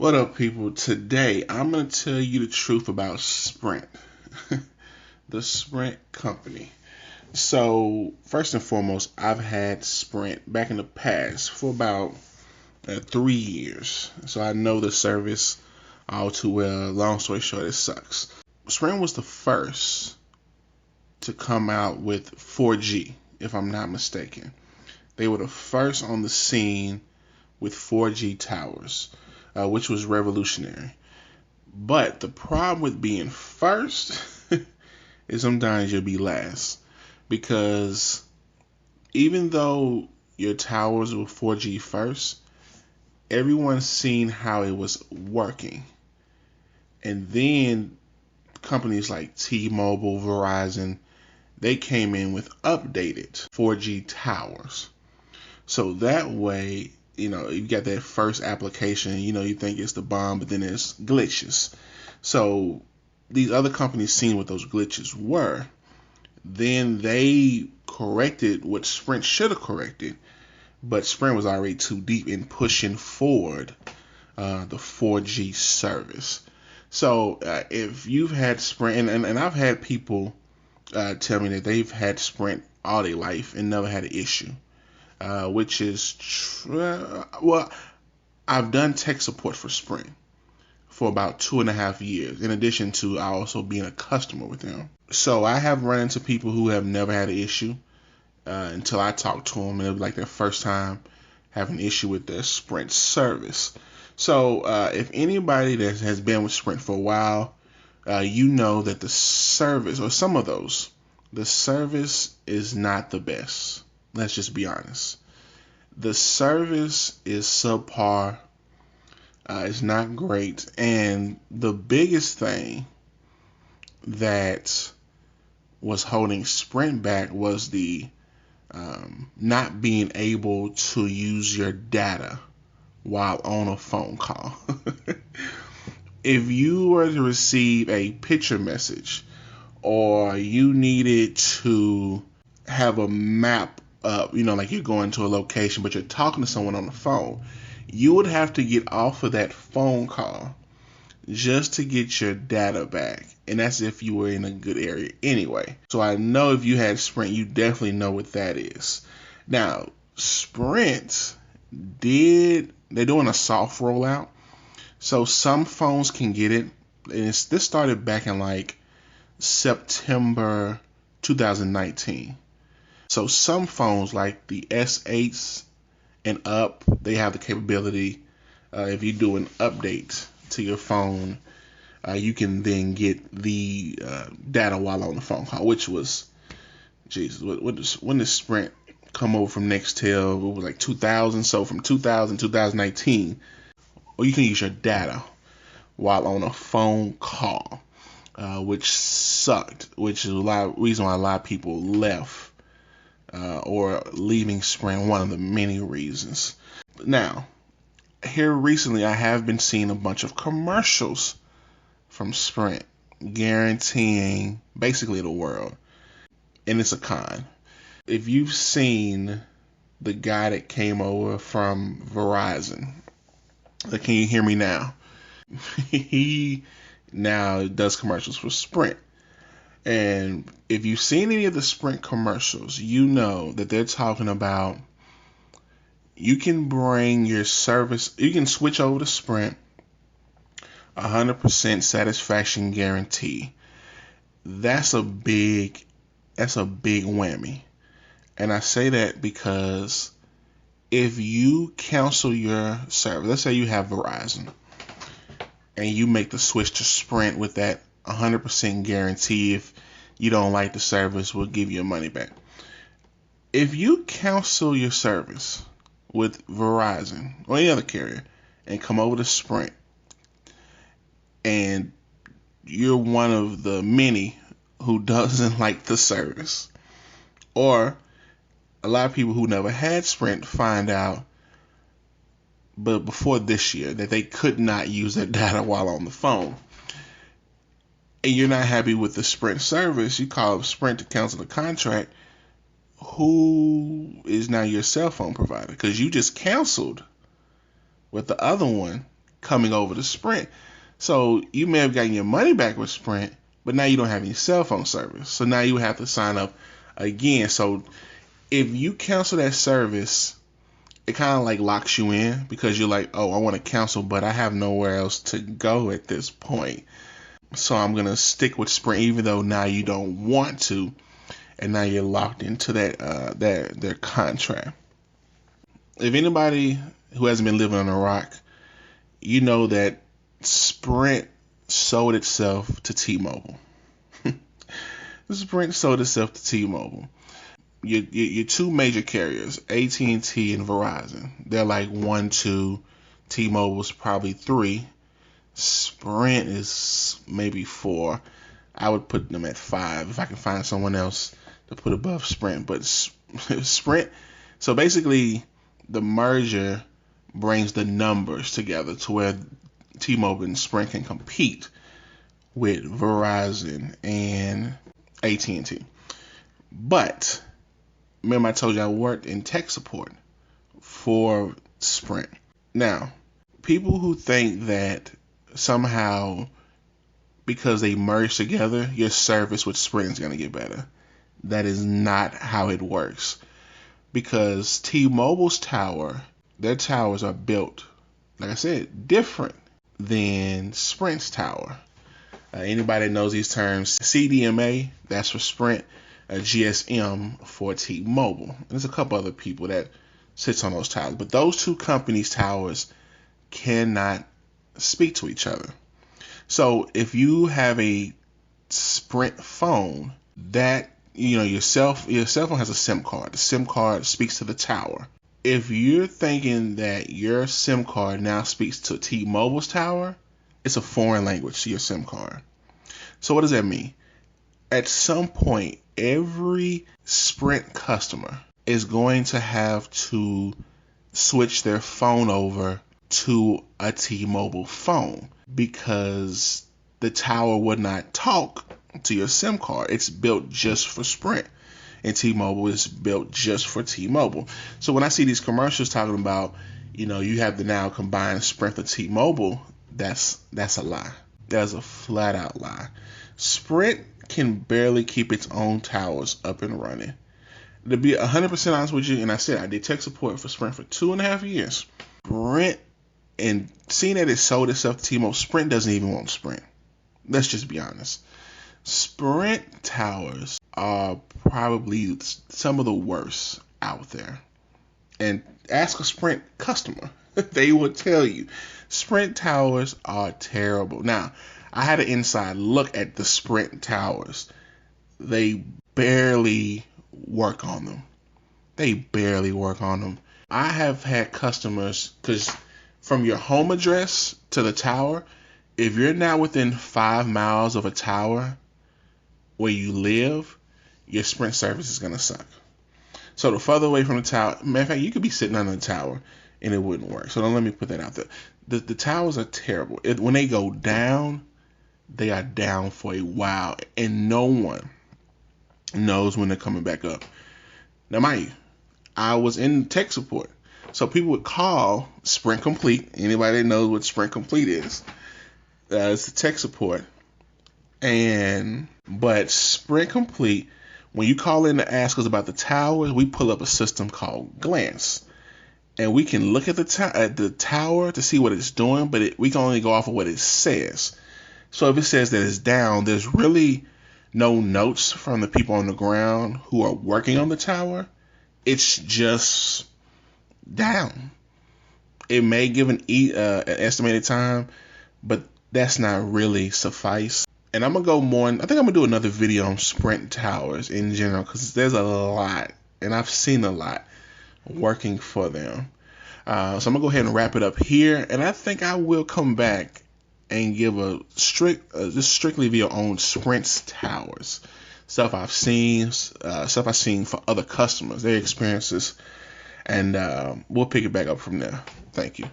What up, people? Today, I'm going to tell you the truth about Sprint, the Sprint company. So, first and foremost, I've had Sprint back in the past for about 3 years. So, I know the service all too well. Long story short, it sucks. Sprint was the first to come out with 4G, if I'm not mistaken. They were the first on the scene with 4G towers, which was revolutionary. But the problem with being first is sometimes you'll be last. Because even though your towers were 4G first, everyone's seen how it was working. And then companies like T-Mobile, Verizon, they came in with updated 4G towers. So that way, you got that first application, you think it's the bomb, but then there's glitches. So these other companies seen what those glitches were. Then they corrected what Sprint should have corrected, but Sprint was already too deep in pushing forward the 4G service. So if you've had Sprint, and I've had people tell me that they've had Sprint all their life and never had an issue. Which is, well, I've done tech support for Sprint for about 2.5 years, in addition to also being a customer with them. So I have run into people who have never had an issue until I talk to them, and it was like their first time having an issue with their Sprint service. So if anybody that has been with Sprint for a while, you know that the service, or some of those, the service is not the best. Let's just be honest. The service is subpar. It's not great. And the biggest thing that was holding Sprint back was the not being able to use your data while on a phone call. If you were to receive a picture message, or you needed to have a map up, like you're going to a location, but you're talking to someone on the phone, you would have to get off of that phone call just to get your data back. And that's if you were in a good area anyway. So I know if you had Sprint, you definitely know what that is. Now, Sprint they're doing a soft rollout. So some phones can get it. And this started back in like September 2019. So some phones like the S8s and up, they have the capability, if you do an update to your phone, you can then get the data while on the phone call, which was, Jesus, when did Sprint come over from Nextel? It was like 2000. So from 2000 to 2019, or you can use your data while on a phone call, which sucked, which is reason why a lot of people left. Or leaving Sprint, one of the many reasons. Now, here recently, I have been seeing a bunch of commercials from Sprint guaranteeing basically the world, and it's a con. If you've seen the guy that came over from Verizon, can you hear me now? He now does commercials for Sprint. And if you've seen any of the Sprint commercials, you know that they're talking about you can bring your service, you can switch over to Sprint, 100% satisfaction guarantee. That's a big whammy. And I say that because if you cancel your service, let's say you have Verizon, and you make the switch to Sprint with that 100% guarantee, if you don't like the service, we'll give you your money back. If you cancel your service with Verizon or any other carrier and come over to Sprint, and you're one of the many who doesn't like the service, or a lot of people who never had Sprint find out, but before this year, that they could not use their data while on the phone, and you're not happy with the Sprint service, you call up Sprint to cancel the contract. Who is now your cell phone provider? Because you just canceled with the other one coming over to Sprint. So you may have gotten your money back with Sprint, but now you don't have any cell phone service. So now you have to sign up again. So if you cancel that service, it kind of like locks you in because you're like, oh, I want to cancel, but I have nowhere else to go at this point. So I'm going to stick with Sprint even though now you don't want to, and now you're locked into that their contract. If anybody who hasn't been living on a rock, you know that Sprint sold itself to T-Mobile. Sprint sold itself to T-Mobile. Your two major carriers, AT&T and Verizon, they're like 1, 2. T-Mobile's probably 3. Sprint is maybe 4. I would put them at 5 if I can find someone else to put above Sprint. But Sprint, so basically the merger brings the numbers together to where T-Mobile and Sprint can compete with Verizon and AT&T. But remember I told you I worked in tech support for Sprint. Now, people who think that somehow because they merge together, your service with Sprint is going to get better. That is not how it works. Because T-Mobile's tower, their towers are built, like I said, different than Sprint's tower. Anybody that knows these terms, CDMA, that's for Sprint, GSM for T-Mobile. And there's a couple other people that sits on those towers. But those two companies' towers cannot speak to each other. So if you have a Sprint phone, that your cell phone has a SIM card. The SIM card speaks to the tower. If you're thinking that your SIM card now speaks to T-Mobile's tower, it's a foreign language to your SIM card. So what does that mean? At some point, every Sprint customer is going to have to switch their phone over to a T-Mobile phone because the tower would not talk to your SIM card. It's built just for Sprint, and T-Mobile is built just for T-Mobile. So when I see these commercials talking about, you have the now combined Sprint with T-Mobile, that's a lie. That's a flat out lie. Sprint can barely keep its own towers up and running. To be 100% honest with you, and I said I did tech support for Sprint for 2.5 years. Sprint, and seeing that it sold itself to T-Mobile, Sprint doesn't even want Sprint. Let's just be honest. Sprint towers are probably some of the worst out there. And ask a Sprint customer. They will tell you. Sprint towers are terrible. Now, I had an inside look at the Sprint towers. They barely work on them. I have had customers, because from your home address to the tower, if you're not within 5 miles of a tower where you live, your Sprint service is going to suck. So the further away from the tower, matter of fact, you could be sitting under the tower and it wouldn't work. So don't let me put that out there. The towers are terrible. When they go down, they are down for a while, and no one knows when they're coming back up. Now, mind you, I was in tech support, so people would call Sprint Complete. Anybody that knows what Sprint Complete is, it's the tech support. But Sprint Complete, when you call in to ask us about the towers, we pull up a system called Glance. And we can look at the tower to see what it's doing, but we can only go off of what it says. So if it says that it's down, there's really no notes from the people on the ground who are working on the tower. It's just down. It may give an estimated time, but that's not really suffice. And I'm going to go more, I think I'm going to do another video on Sprint towers in general, because there's a lot, and I've seen a lot working for them. So I'm going to go ahead and wrap it up here, and I think I will come back and give a strictly video on Sprint's towers. Stuff I've seen for other customers, their experiences, and we'll pick it back up from there. Thank you.